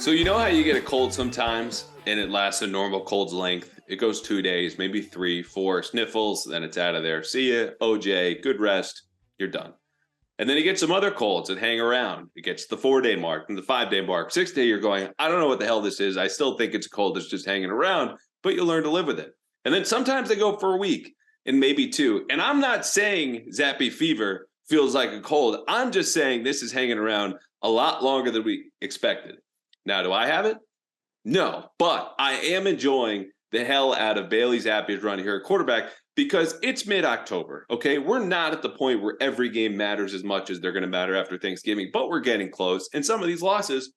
So you know how you get a cold sometimes and it lasts a normal cold's length? It goes 2 days, maybe 3, 4 sniffles, then it's out of there. See ya, OJ, good rest, you're done. And then you get some other colds that hang around. It gets the 4-day mark and the 5-day mark. 6-day, you're going, I don't know what the hell this is. I still think it's a cold that's just hanging around, but you'll learn to live with it. And then sometimes they go for a week and maybe 2. And I'm not saying Zappe fever feels like a cold. I'm just saying this is hanging around a lot longer than we expected. Now, do I have it? No, but I am enjoying the hell out of Bailey Zappe's run here at quarterback because it's mid-October, okay? We're not at the point where every game matters as much as they're going to matter after Thanksgiving, but we're getting close. And some of these losses,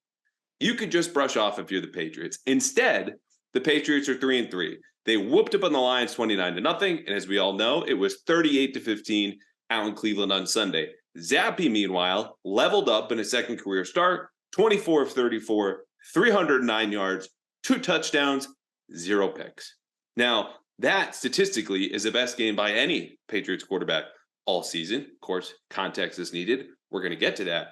you could just brush off if you're the Patriots. Instead, the Patriots are 3-3. They whooped up on the Lions 29-0, and as we all know, it was 38-15 out in Cleveland on Sunday. Zappe, meanwhile, leveled up in his second career start, 24 of 34, 309 yards, 2 touchdowns, 0 picks. Now, that statistically is the best game by any Patriots quarterback all season. Of course, context is needed. We're going to get to that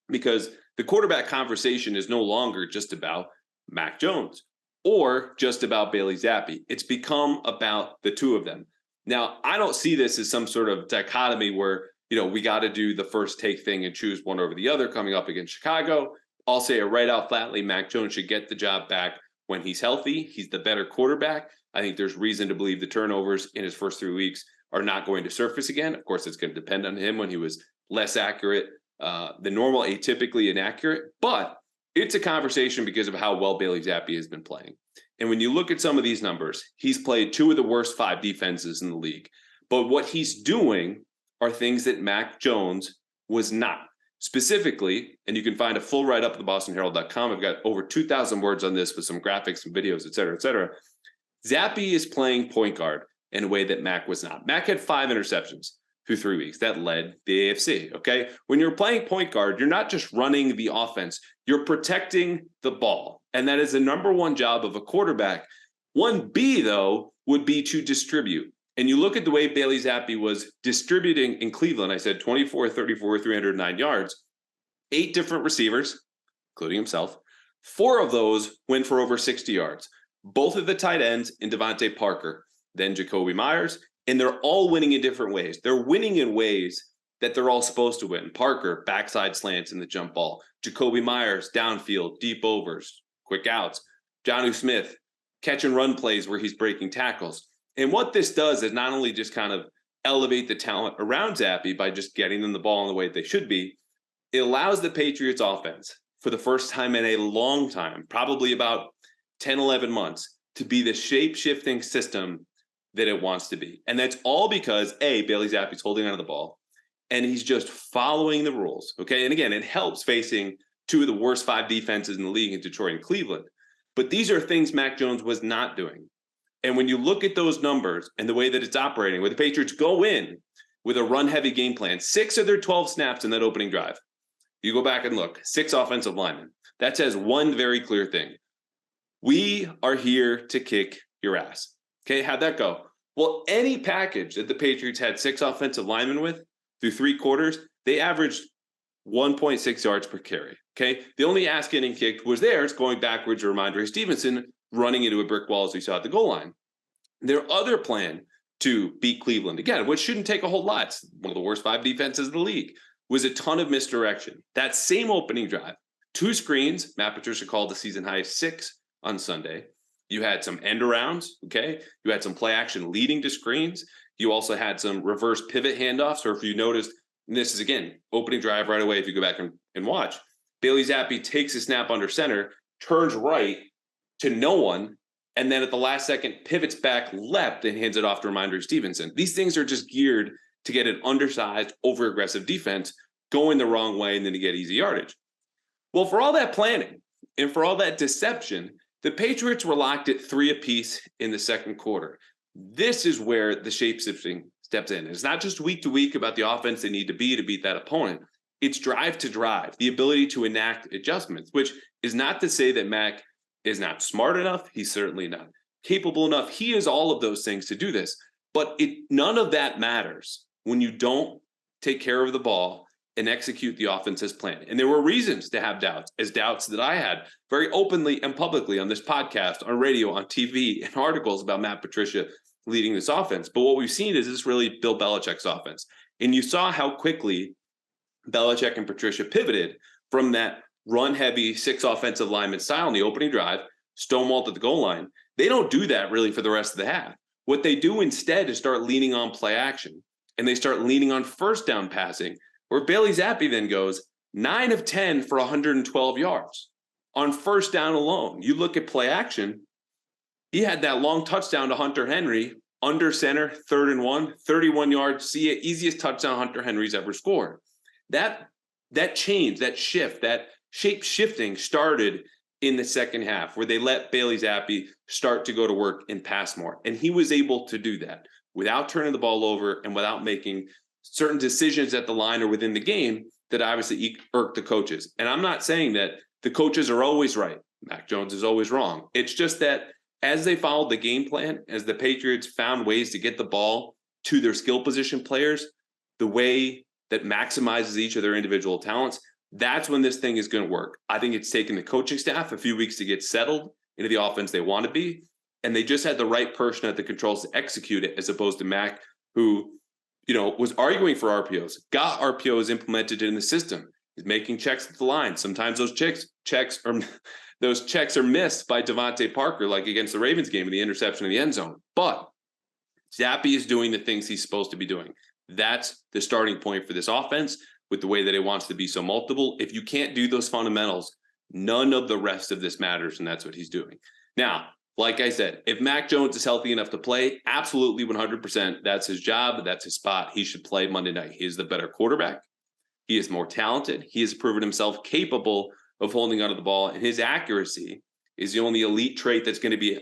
because the quarterback conversation is no longer just about Mac Jones or just about Bailey Zappe. It's become about the two of them. Now, I don't see this as some sort of dichotomy where, we got to do the first take thing and choose one over the other coming up against Chicago. I'll say it right out flatly, Mac Jones should get the job back when he's healthy. He's the better quarterback. I think there's reason to believe the turnovers in his first 3 weeks are not going to surface again. Of course, it's going to depend on him when he was less accurate than normal, atypically inaccurate. But it's a conversation because of how well Bailey Zappe has been playing. And when you look at some of these numbers, he's played 2 of the worst 5 defenses in the league. But what he's doing are things that Mac Jones was not. Specifically, and you can find a full write-up at thebostonherald.com. I've got over 2,000 words on this with some graphics and videos, et cetera, et cetera. Zappe is playing point guard in a way that Mac was not. Mac had 5 interceptions through 3 weeks. That led the AFC, okay? When you're playing point guard, you're not just running the offense. You're protecting the ball, and that is the number one job of a quarterback. 1B, though, would be to distribute. And you look at the way Bailey Zappe was distributing in Cleveland. I said 24, 34, 309 yards, 8 different receivers, including himself. 4 of those went for over 60 yards. Both of the tight ends in Devontae Parker, then Jacoby Myers, and they're all winning in different ways. They're winning in ways that they're all supposed to win. Parker, backside slants in the jump ball. Jacoby Myers, downfield, deep overs, quick outs. Jonnu Smith, catch and run plays where he's breaking tackles. And what this does is not only just kind of elevate the talent around Zappe by just getting them the ball in the way they should be, it allows the Patriots offense for the first time in a long time, probably about 10, 11 months, to be the shape-shifting system that it wants to be. And that's all because, A, Bailey Zappe's holding onto the ball, and he's just following the rules, okay? And again, it helps facing 2 of the worst 5 defenses in the league in Detroit and Cleveland. But these are things Mac Jones was not doing. And when you look at those numbers and the way that it's operating, where the Patriots go in with a run-heavy game plan, 6 of their 12 snaps in that opening drive, you go back and look, 6 offensive linemen. That says one very clear thing. We are here to kick your ass. Okay, how'd that go? Well, any package that the Patriots had 6 offensive linemen with through 3 quarters, they averaged 1.6 yards per carry. Okay, the only ass getting kicked was theirs going backwards to Ramondre Stevenson running into a brick wall as we saw at the goal line. Their other plan to beat Cleveland, again, which shouldn't take a whole lot, it's one of the worst 5 defenses in the league, was a ton of misdirection. That same opening drive, 2 screens, Matt Patricia called the season high 6 on Sunday. You had some end arounds, okay? You had some play action leading to screens. You also had some reverse pivot handoffs, or if you noticed, and this is, again, opening drive right away if you go back and watch. Bailey Zappe takes a snap under center, turns right to no one, and then at the last second pivots back left and hands it off to Ramondre Stevenson. These things are just geared to get an undersized, over-aggressive defense going the wrong way and then to get easy yardage. Well, for all that planning and for all that deception, the Patriots were locked at 3 apiece in the second quarter. This is where the shape-shifting steps in. It's not just week to week about the offense they need to be to beat that opponent. It's drive to drive, the ability to enact adjustments, which is not to say that Mac is not smart enough. He's certainly not capable enough. He is all of those things to do this. But none of that matters when you don't take care of the ball and execute the offense as planned. And there were reasons to have doubts, as doubts that I had very openly and publicly on this podcast, on radio, on TV, and articles about Matt Patricia leading this offense. But what we've seen is this really Bill Belichick's offense. And you saw how quickly Belichick and Patricia pivoted from that run-heavy 6 offensive lineman style in the opening drive, stonewalled at the goal line. They don't do that really for the rest of the half. What they do instead is start leaning on play action, and they start leaning on first down passing, where Bailey Zappe then goes 9 of 10 for 112 yards on first down alone. You look at play action, he had that long touchdown to Hunter Henry, under center, 3rd and 1, 31 yards. See it, easiest touchdown Hunter Henry's ever scored. That change, that shift, that shape shifting started in the second half, where they let Bailey Zappe start to go to work and pass more. And he was able to do that without turning the ball over and without making certain decisions at the line or within the game that obviously irked the coaches. And I'm not saying that the coaches are always right. Mac Jones is always wrong. It's just that as they followed the game plan, as the Patriots found ways to get the ball to their skill position players, the way that maximizes each of their individual talents, that's when this thing is going to work. I think it's taken the coaching staff a few weeks to get settled into the offense they want to be, and they just had the right person at the controls to execute it, as opposed to Mac, who, was arguing for RPOs, got RPOs implemented in the system. He's making checks at the line. Sometimes those checks are missed by Devontae Parker, like against the Ravens game in the interception in the end zone. But Zappe is doing the things he's supposed to be doing. That's the starting point for this offense, with the way that it wants to be so multiple. If you can't do those fundamentals, none of the rest of this matters, and that's what he's doing. Now, like I said, if Mac Jones is healthy enough to play, absolutely 100%, that's his job, that's his spot. He should play Monday night. He is the better quarterback. He is more talented. He has proven himself capable of holding onto the ball, and his accuracy is the only elite trait that's going to be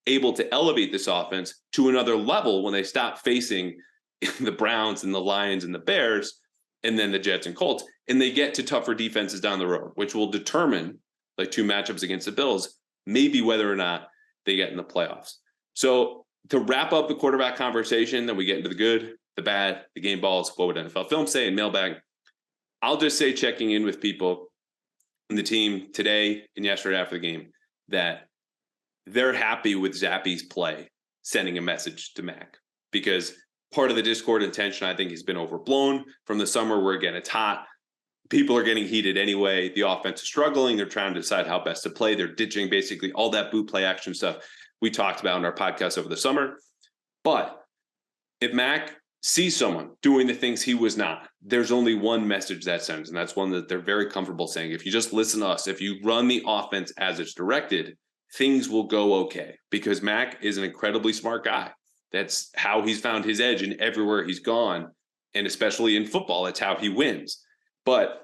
able to elevate this offense to another level when they stop facing the Browns and the Lions and the Bears, and then the Jets and Colts, and they get to tougher defenses down the road, which will determine, like 2 matchups against the Bills, maybe whether or not they get in the playoffs. So to wrap up the quarterback conversation, then we get into the good, the bad, the game balls, what would NFL Film say, and Mailbag. I'll just say, checking in with people in the team today and yesterday after the game, that they're happy with Zappe's play, sending a message to Mac, because part of the discord and tension, I think, has been overblown from the summer, where, again, it's hot. People are getting heated anyway. The offense is struggling. They're trying to decide how best to play. They're ditching basically all that boot play action stuff we talked about in our podcast over the summer. But if Mac sees someone doing the things he was not, there's only one message that sends, and that's one that they're very comfortable saying. If you just listen to us, if you run the offense as it's directed, things will go okay, because Mac is an incredibly smart guy. That's how he's found his edge in everywhere he's gone, and especially in football, that's how he wins. But,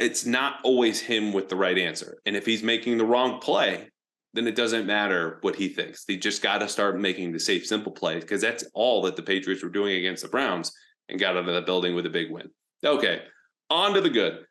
it's not always him with the right answer. And if he's making the wrong play, then it doesn't matter what he thinks. They just got to start making the safe, simple plays, because that's all that the Patriots were doing against the Browns, and got out of the building with a big win. Okay, on to the good.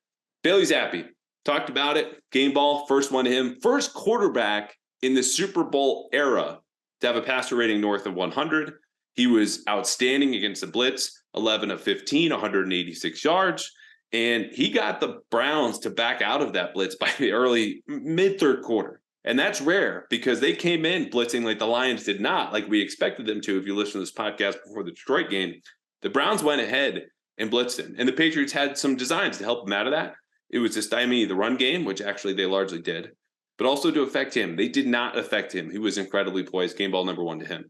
Bailey Zappe, talked about it. Game ball, first one to him. First quarterback in the Super Bowl era to have a passer rating north of 100. He was outstanding against the blitz, 11 of 15, 186 yards. And he got the Browns to back out of that blitz by the early mid-third quarter. And that's rare, because they came in blitzing like the Lions did not, like we expected them to. If you listen to this podcast before the Detroit game, the Browns went ahead and blitzed him. And the Patriots had some designs to help him out of that. It was to stymie the run game, which actually they largely did, but also to affect him. They did not affect him. He was incredibly poised. Game ball number 1 to him.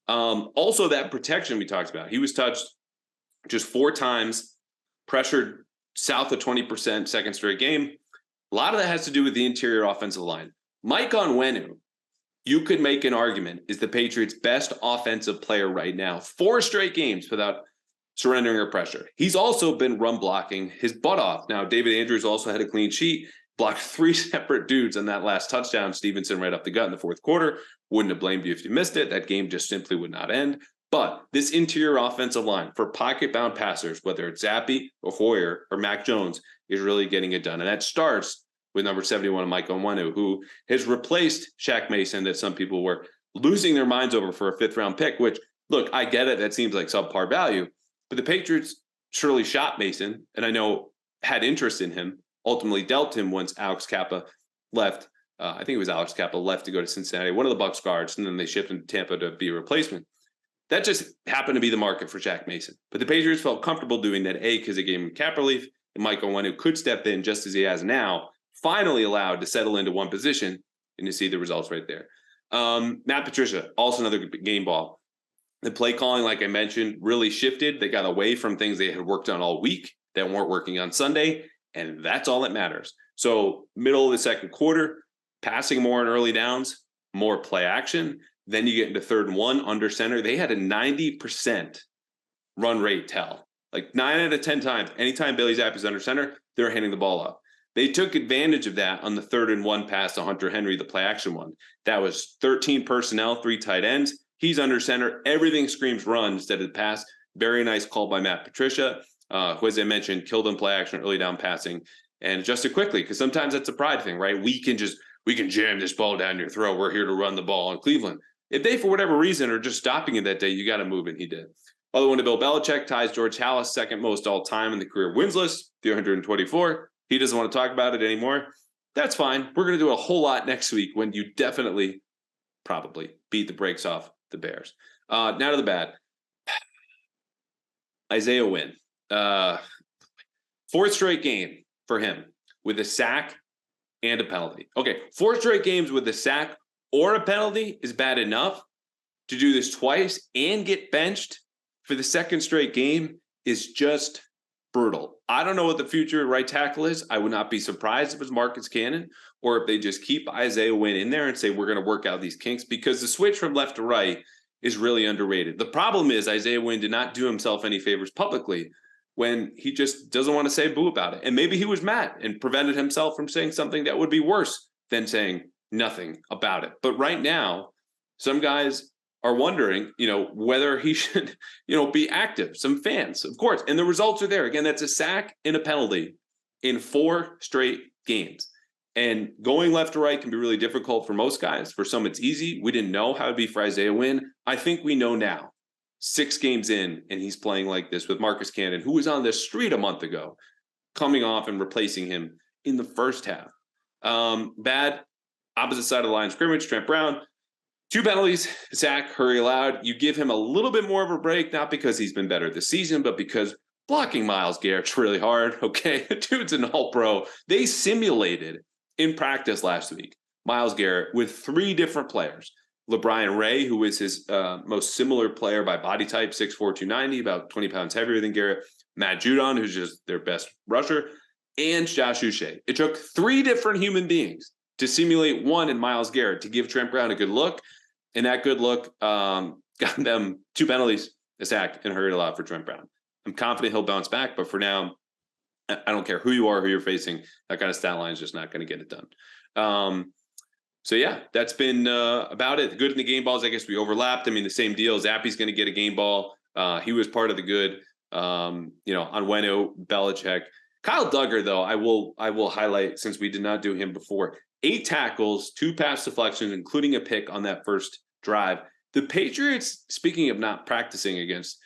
Also, that protection we talked about. He was touched just 4 times, pressured south of 20% second straight game. A lot of that has to do with the interior offensive line. Mike Onwenu, you could make an argument, is the Patriots' best offensive player right now. 4 straight games without surrendering or pressure. He's also been run blocking his butt off. Now, David Andrews also had a clean sheet, blocked 3 separate dudes on that last touchdown. Stevenson right up the gut in the fourth quarter. Wouldn't have blamed you if you missed it. That game just simply would not end. But this interior offensive line for pocket-bound passers, whether it's Zappe or Hoyer or Mac Jones, is really getting it done. And that starts with number 71, Mike Onwenu, who has replaced Shaq Mason, that some people were losing their minds over for a 5th-round pick, which, look, I get it. That seems like subpar value. But the Patriots surely shot Mason, and I know had interest in him, ultimately dealt him once Alex Kappa left. I think it was Alex Kappa left to go to Cincinnati, one of the Bucks guards, and then they shipped him to Tampa to be a replacement. That just happened to be the market for Shaq Mason. But the Patriots felt comfortable doing that, A, because it gave him cap relief, and Mike Onwenu could step in just as he has now, finally allowed to settle into one position, and you see the results right there. Matt Patricia, also another game ball. The play calling, like I mentioned, really shifted. They got away from things they had worked on all week that weren't working on Sunday, and that's all that matters. So middle of the second quarter, passing more in early downs, more play action. Then you get into 3rd and 1 under center. They had a 90% run rate tell. Like 9 out of 10 times, anytime Bailey Zappe is under center, they're handing the ball up. They took advantage of that on the 3rd and 1 pass to Hunter Henry, the play action one. That was 13 personnel, 3 tight ends. He's under center. Everything screams run instead of the pass. Very nice call by Matt Patricia, who, as I mentioned, killed in play action, early down passing, and adjusted quickly, because sometimes that's a pride thing, right? We can jam this ball down your throat. We're here to run the ball in Cleveland. If they, for whatever reason, are just stopping it that day, you got to move, and he did. Other one to Bill Belichick, ties George Halas, second most all time in the career wins list, 324. He doesn't want to talk about it anymore. That's fine. We're going to do a whole lot next week when you definitely, probably, beat the brakes off the Bears. Now to the bad. Isaiah Wynn. 4th straight game for him with a sack and a penalty. Okay, 4 straight games with a sack or a penalty is bad enough. To do this twice and get benched for the 2nd straight game is just brutal. I don't know what the future right tackle is. I would not be surprised if it's Marcus Cannon, or if they just keep Isaiah Wynn in there and say, we're going to work out these kinks, because the switch from left to right is really underrated. The problem is Isaiah Wynn did not do himself any favors publicly when he just doesn't want to say boo about it. And maybe he was mad and prevented himself from saying something that would be worse than saying nothing about it. But right now, some guys are wondering, whether he should, be active. Some fans, of course. And the results are there. Again, that's a sack and a penalty in 4 straight games. And going left to right can be really difficult for most guys. For some, it's easy. We didn't know how it'd be for Isaiah Wynn. I think we know now. 6 games in, and he's playing like this with Marcus Cannon, who was on the street a month ago, coming off and replacing him in the first half. Bad, opposite side of the line scrimmage, Trent Brown. 2 penalties, sack, hurry allowed. You give him a little bit more of a break, not because he's been better this season, but because blocking Myles Garrett's really hard, okay? Dude's an all-pro. They simulated in practice last week Myles Garrett with 3 different players. LeBron Ray, who is his most similar player by body type, 6'4", 290, about 20 pounds heavier than Garrett. Matt Judon, who's just their best rusher, and Josh Uche. It took 3 different human beings to simulate one in Myles Garrett to give Trent Brown a good look. And that good look got them 2 penalties, a sack, and hurried allowed for Trent Brown. I'm confident he'll bounce back, but for now, I don't care who you are, who you're facing. That kind of stat line is just not going to get it done. So, yeah, that's been about it. The good in the game balls, I guess we overlapped. I mean, the same deal. Zappe's going to get a game ball. He was part of the good. Onwenu, Belichick. Kyle Duggar, though, I will highlight, since we did not do him before. 8 tackles, 2 pass deflections, including a pick on that first drive. The Patriots, speaking of not practicing against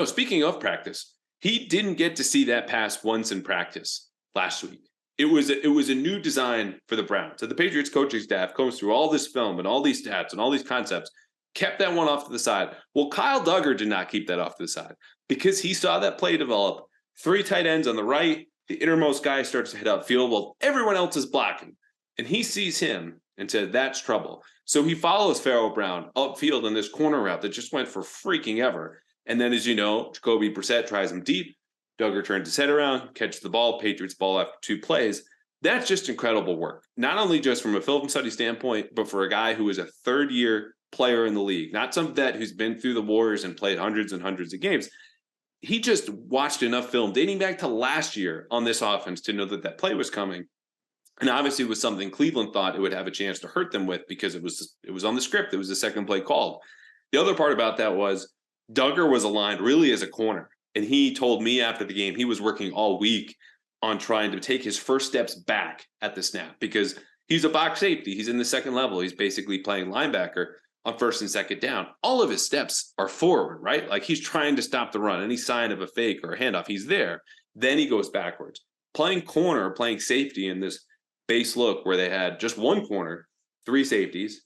speaking of practice, he didn't get to see that pass once in practice last week. It was a new design for the Browns. So the Patriots coaching staff combs through all this film and all these stats and all these concepts, kept that one off to the side. Well, Kyle Duggar did not keep that off to the side because he saw that play develop. 3 tight ends on the right. The innermost guy starts to head upfield while everyone else is blocking. And he sees him and said, that's trouble. So he follows Pharaoh Brown upfield on this corner route that just went for freaking ever. And then, as you know, Jacoby Brissett tries him deep. Duggar turns his head around, catches the ball, Patriots ball after 2 plays. That's just incredible work. Not only just from a film study standpoint, but for a guy who is a 3rd-year player in the league, not some vet who's been through the wars and played hundreds and hundreds of games. He just watched enough film dating back to last year on this offense to know that that play was coming. And obviously it was something Cleveland thought it would have a chance to hurt them with because it was on the script. It was the second play called. The other part about that was Duggar was aligned really as a corner. And he told me after the game he was working all week on trying to take his first steps back at the snap because he's a box safety. He's in the second level. He's basically playing linebacker on first and second down, all of his steps are forward, right? Like he's trying to stop the run. Any sign of a fake or a handoff, he's there. Then he goes backwards. Playing corner, playing safety in this base look where they had just one corner, 3 safeties,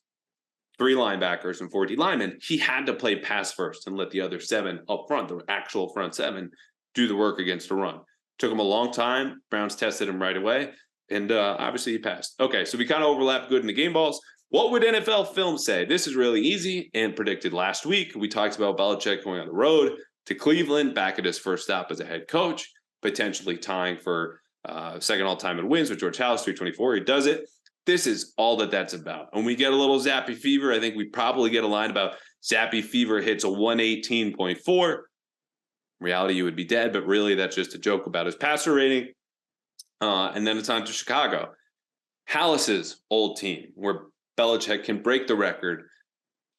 3 linebackers, and 4 D linemen, he had to play pass first and let the other 7 up front, the actual front 7, do the work against the run. Took him a long time. Browns tested him right away, and obviously he passed. Okay, so we kind of overlapped good in the game balls. What would NFL film say? This is really easy and predicted last week. We talked about Belichick going on the road to Cleveland, back at his first stop as a head coach, potentially tying for second all-time in wins with George Halas, 324. He does it. This is all that's about. When we get a little Zappe fever, I think we probably get a line about Zappe fever hits a 118.4. Reality, you would be dead, but really that's just a joke about his passer rating. And then it's on to Chicago. Halas's old team, where Belichick can break the record,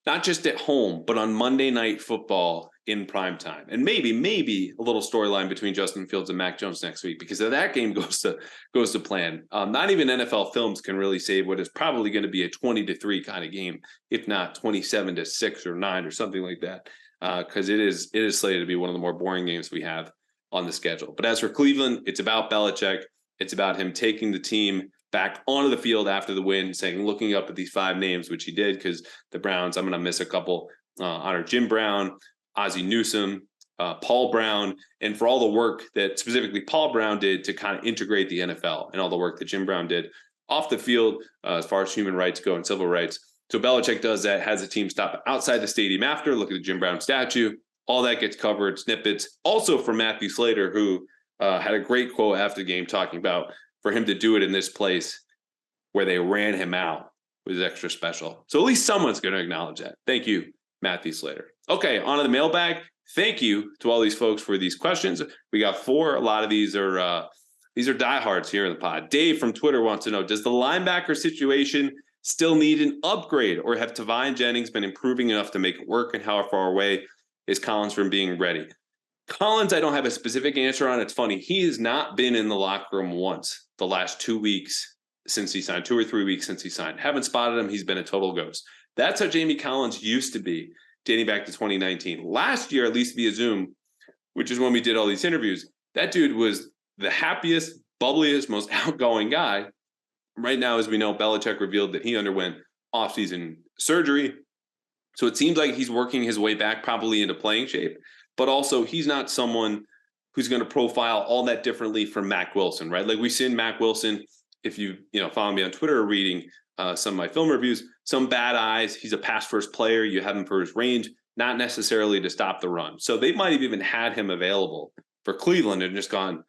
not just at home, but on Monday Night Football in prime time. And maybe a little storyline between Justin Fields and Mac Jones next week, because if that game goes to plan, not even NFL films can really save what is probably going to be a 20-3 kind of game, if not 27-6 or 9 or something like that, because it is slated to be one of the more boring games we have on the schedule. But as for Cleveland, it's about Belichick. It's about him taking the team back onto the field after the win, looking up at these 5 names, which he did, because the Browns, I'm going to miss a couple, honor Jim Brown, Ozzie Newsome, Paul Brown, and for all the work that specifically Paul Brown did to kind of integrate the NFL, and all the work that Jim Brown did off the field as far as human rights go and civil rights. So Belichick does that, has the team stop outside the stadium after, look at the Jim Brown statue. All that gets covered, snippets. Also from Matthew Slater, who had a great quote after the game talking about for him to do it in this place where they ran him out was extra special. So at least someone's going to acknowledge that. Thank you, Matthew Slater. Okay, on to the mailbag. Thank you to all these folks for these questions. We got 4. A lot of these are diehards here in the pod. Dave from Twitter wants to know, does the linebacker situation still need an upgrade, or have Tavai and Jennings been improving enough to make it work, and how far away is Collins from being ready? Collins, I don't have a specific answer on. It's funny. He has not been in the locker room once the last 2 weeks since he signed, 2 or 3 weeks since he signed. Haven't spotted him. He's been a total ghost. That's how Jamie Collins used to be, dating back to 2019. Last year, at least via Zoom, which is when we did all these interviews, that dude was the happiest, bubbliest, most outgoing guy. Right now, as we know, Belichick revealed that he underwent offseason surgery. So it seems like he's working his way back probably into playing shape. But also, he's not someone who's going to profile all that differently from Mack Wilson, right? Like we've seen Mack Wilson, if you follow me on Twitter or reading some of my film reviews, some bad eyes. He's a pass-first player. You have him for his range, not necessarily to stop the run. So they might have even had him available for Cleveland and just gone,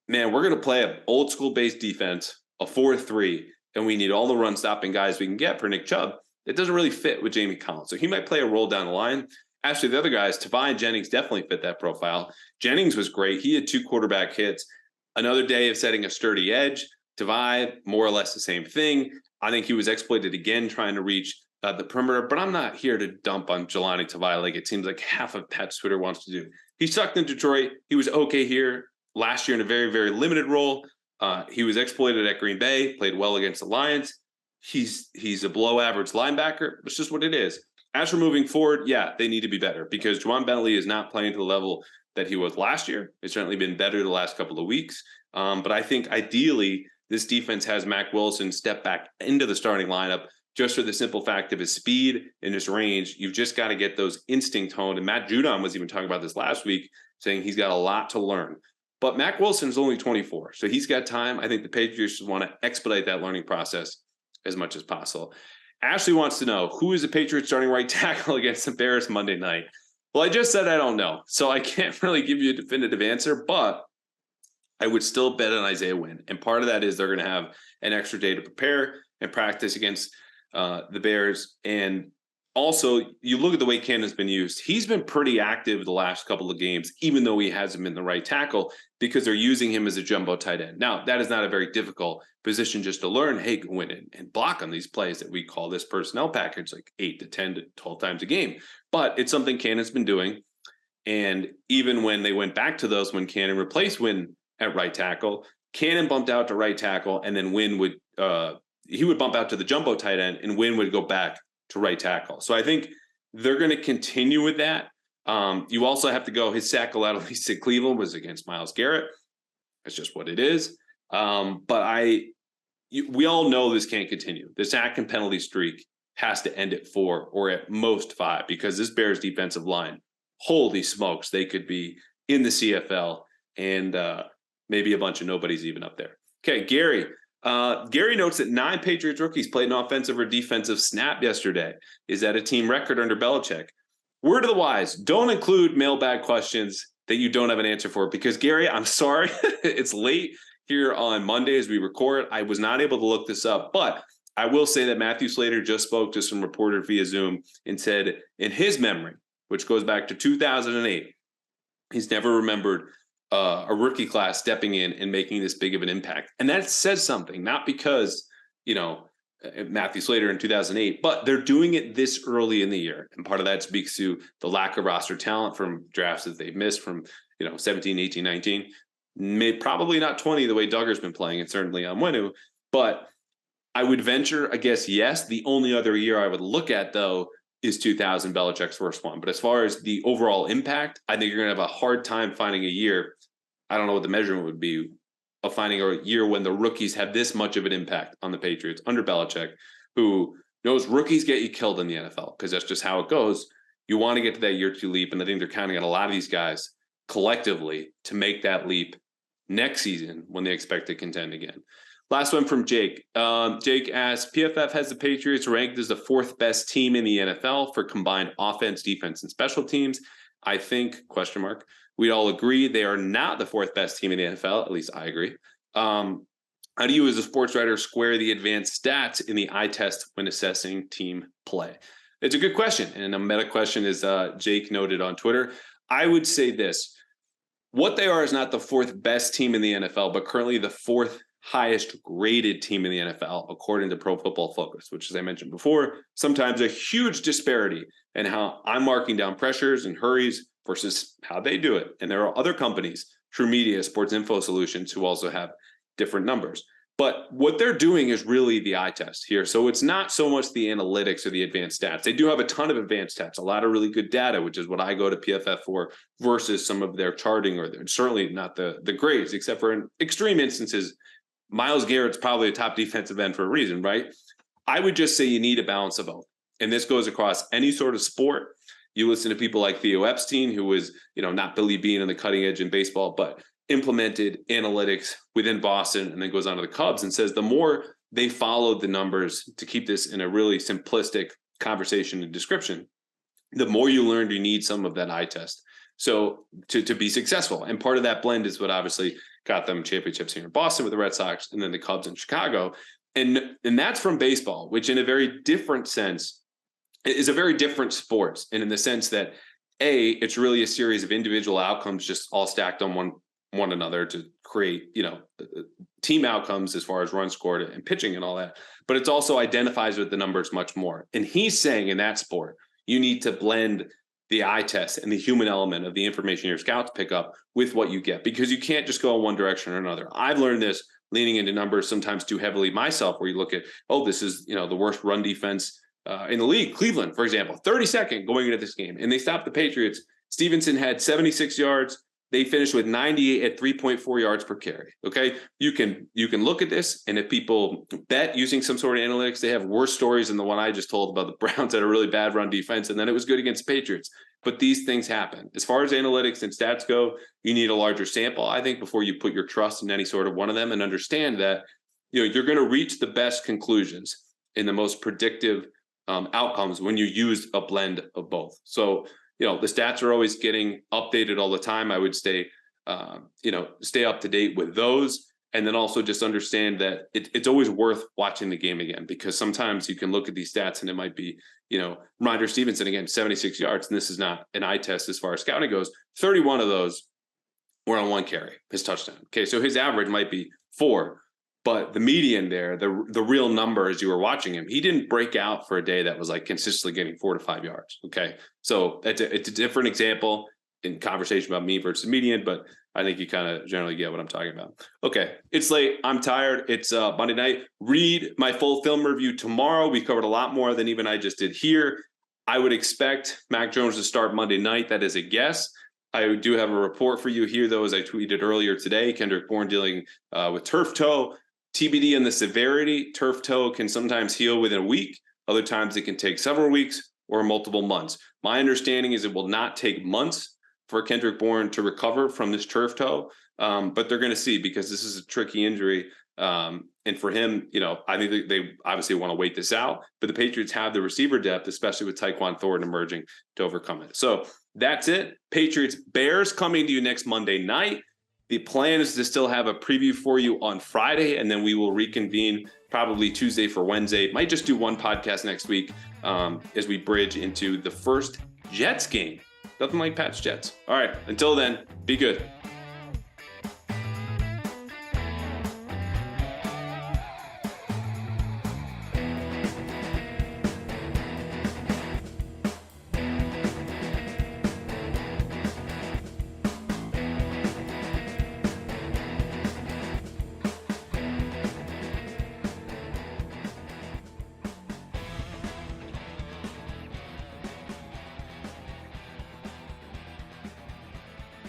man, we're going to play an old-school-based defense, a 4-3, and we need all the run-stopping guys we can get for Nick Chubb. It doesn't really fit with Jamie Collins. So he might play a role down the line. Actually, the other guys, Tavai and Jennings, definitely fit that profile. Jennings was great. He had 2 quarterback hits. Another day of setting a sturdy edge. Tavai, more or less the same thing. I think he was exploited again trying to reach the perimeter, but I'm not here to dump on Jelani Tavai like it seems like half of Pat's Twitter wants to do. He sucked in Detroit. He was okay here last year in a very, very limited role. He was exploited at Green Bay, played well against the Lions. He's a below average linebacker. It's just what it is. As for moving forward, yeah, they need to be better because Juwan Bentley is not playing to the level that he was last year. It's certainly been better the last couple of weeks. But I think ideally this defense has Mack Wilson step back into the starting lineup just for the simple fact of his speed and his range. You've just got to get those instinct honed. And Matt Judon was even talking about this last week, saying he's got a lot to learn. But Mack Wilson's only 24, so he's got time. I think the Patriots want to expedite that learning process as much as possible. Ashley wants to know, who is the Patriots starting right tackle against the Bears Monday night? Well, I just said I don't know, so I can't really give you a definitive answer, but I would still bet on Isaiah Wynn. And part of that is they're going to have an extra day to prepare and practice against the Bears. And also, you look at the way Cannon's been used. He's been pretty active the last couple of games, even though he hasn't been the right tackle, because they're using him as a jumbo tight end. Now, that is not a very difficult position just to learn. Hey, go in and block on these plays that we call this personnel package, like 8 to 10 to 12 times a game. But it's something Cannon's been doing. And even when they went back to those, when Cannon replaced Wynn at right tackle, Cannon bumped out to right tackle, and then Wynn would he would bump out to the jumbo tight end, and Wynn would go back to right tackle. So I think they're going to continue with that. You also have to go, his sack allowed at least at Cleveland was against Myles Garrett. That's just what it is. But we all know this can't continue. The sack and penalty streak has to end at 4 or at most 5, because this Bears defensive line, holy smokes, they could be in the CFL, and maybe a bunch of nobodies even up there. Okay, Gary. Gary notes that 9 Patriots rookies played an offensive or defensive snap yesterday. Is that a team record under Belichick? Word of the wise, don't include mailbag questions that you don't have an answer for, because Gary, I'm sorry, it's late here on Monday as we record. I was not able to look this up, but I will say that Matthew Slater just spoke to some reporter via Zoom and said in his memory, which goes back to 2008, he's never remembered a rookie class stepping in and making this big of an impact. And that says something, not because, Matthew Slater in 2008, but they're doing it this early in the year. And part of that speaks to the lack of roster talent from drafts that they've missed from, 17, 18, 19, probably not 20 the way Duggar's been playing, and certainly Onwenu. But I would venture, I guess, yes. The only other year I would look at, though, is 2000, Belichick's first one. But as far as the overall impact, I think you're going to have a hard time finding a year. I don't know what the measurement would be of finding a year when the rookies have this much of an impact on the Patriots under Belichick, who knows rookies get you killed in the NFL, because that's just how it goes. You want to get to that year 2 leap, and I think they're counting on a lot of these guys collectively to make that leap next season when they expect to contend again. Last one from Jake. Jake asks, PFF has the Patriots ranked as the 4th best team in the NFL for combined offense, defense, and special teams. I think, ? We'd all agree they are not the 4th best team in the NFL. At least I agree. How do you, as a sports writer, square the advanced stats in the eye test when assessing team play? It's a good question. And a meta question, as Jake noted on Twitter. I would say this. What they are is not the 4th best team in the NFL, but currently the 4th highest graded team in the NFL, according to Pro Football Focus, which, as I mentioned before, sometimes a huge disparity in how I'm marking down pressures and hurries versus how they do it. And there are other companies, True Media, Sports Info Solutions, who also have different numbers. But what they're doing is really the eye test here. So it's not so much the analytics or the advanced stats. They do have a ton of advanced stats, a lot of really good data, which is what I go to PFF for, versus some of their charting, or certainly not the grades, except for in extreme instances. Myles Garrett's probably a top defensive end for a reason, right? I would just say you need a balance of both. And this goes across any sort of sport. You listen to people like Theo Epstein, who was, not Billy Bean on the cutting edge in baseball, but implemented analytics within Boston, and then goes on to the Cubs and says the more they followed the numbers, to keep this in a really simplistic conversation and description, the more you learned you need some of that eye test. So to be successful. And part of that blend is what obviously got them championships here in Boston with the Red Sox, and then the Cubs in Chicago. And that's from baseball, which in a very different sense is a very different sport. And in the sense that, it's really a series of individual outcomes just all stacked on one another to create, team outcomes as far as runs scored and pitching and all that. But it's also identifies with the numbers much more. And he's saying in that sport, you need to blend the eye test and the human element of the information your scouts pick up with what you get, because you can't just go in one direction or another. I've learned this leaning into numbers sometimes too heavily myself, where you look at, this is, the worst run defense in the league. Cleveland, for example, 32nd going into this game, and they stopped the Patriots. Stevenson had 76 yards. They finished with 98 at 3.4 yards per carry. Okay. You can look at this, and if people bet using some sort of analytics, they have worse stories than the one I just told about the Browns had a really bad run defense, and then it was good against the Patriots. But these things happen. As far as analytics and stats go, you need a larger sample, I think, before you put your trust in any sort of one of them, and understand that, you're going to reach the best conclusions in the most predictive outcomes when you use a blend of both. So, the stats are always getting updated all the time. I would stay up to date with those. And then also just understand that it's always worth watching the game again, because sometimes you can look at these stats and it might be, Ryder Stevenson, again, 76 yards. And this is not an eye test as far as scouting goes. 31 of those were on one carry, his touchdown. Okay. So his average might be 4, but the median there, the real number as you were watching him, he didn't break out for a day that was like consistently getting 4 to 5 yards. Okay. So it's a different example in conversation about me versus median, but I think you kind of generally get what I'm talking about. Okay, it's late. I'm tired. It's Monday night. Read my full film review tomorrow. We covered a lot more than even I just did here. I would expect Mac Jones to start Monday night. That is a guess. I do have a report for you here, though, as I tweeted earlier today. Kendrick Bourne dealing with turf toe. TBD and the severity. Turf toe can sometimes heal within a week. Other times it can take several weeks or multiple months. My understanding is it will not take months for Kendrick Bourne to recover from this turf toe, but they're going to see, because this is a tricky injury. And for him, I think they obviously want to wait this out, but the Patriots have the receiver depth, especially with Tyquan Thornton emerging, to overcome it. So that's it. Patriots Bears coming to you next Monday night. The plan is to still have a preview for you on Friday, and then we will reconvene probably Tuesday for Wednesday. Might just do one podcast next week as we bridge into the first Jets game. Nothing like Pat's Jets. All right. Until then, be good.